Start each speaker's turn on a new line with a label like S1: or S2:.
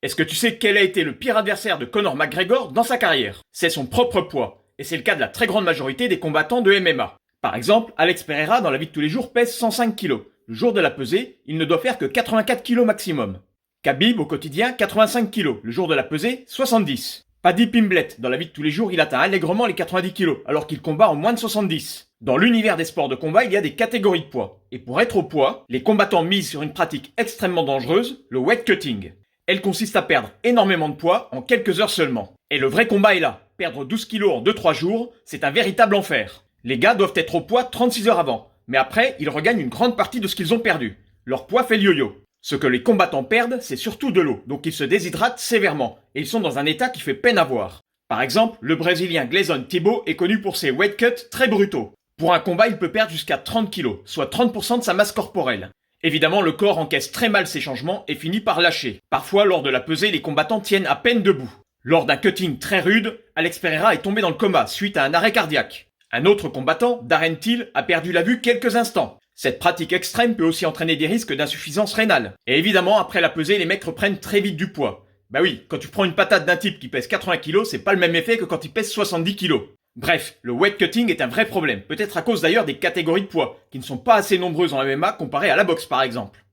S1: Est-ce que tu sais quel a été le pire adversaire de Conor McGregor dans sa carrière? C'est son propre poids, et c'est le cas de la très grande majorité des combattants de MMA. Par exemple, Alex Pereira dans la vie de tous les jours pèse 105 kg. Le jour de la pesée, il ne doit faire que 84 kg maximum. Khabib au quotidien 85 kg, le jour de la pesée 70. Paddy Pimblett, dans la vie de tous les jours, il atteint allègrement les 90 kg, alors qu'il combat en moins de 70. Dans l'univers des sports de combat, il y a des catégories de poids. Et pour être au poids, les combattants misent sur une pratique extrêmement dangereuse, le weight cutting. Elle consiste à perdre énormément de poids en quelques heures seulement. Et le vrai combat est là. Perdre 12 kg en 2-3 jours, c'est un véritable enfer. Les gars doivent être au poids 36 heures avant. Mais après, ils regagnent une grande partie de ce qu'ils ont perdu. Leur poids fait le yo-yo. Ce que les combattants perdent, c'est surtout de l'eau, donc ils se déshydratent sévèrement, et ils sont dans un état qui fait peine à voir. Par exemple, le Brésilien Gleison Tibau est connu pour ses weight cuts très brutaux. Pour un combat, il peut perdre jusqu'à 30 kg, soit 30% de sa masse corporelle. Évidemment, le corps encaisse très mal ces changements et finit par lâcher. Parfois, lors de la pesée, les combattants tiennent à peine debout. Lors d'un cutting très rude, Alex Pereira est tombé dans le coma suite à un arrêt cardiaque. Un autre combattant, Darren Till, a perdu la vue quelques instants. Cette pratique extrême peut aussi entraîner des risques d'insuffisance rénale. Et évidemment, après la pesée, les mecs reprennent très vite du poids. Bah oui, quand tu prends une patate d'un type qui pèse 80 kg, c'est pas le même effet que quand il pèse 70 kg. Bref, le weight cutting est un vrai problème, peut-être à cause d'ailleurs des catégories de poids, qui ne sont pas assez nombreuses en MMA comparé à la boxe par exemple.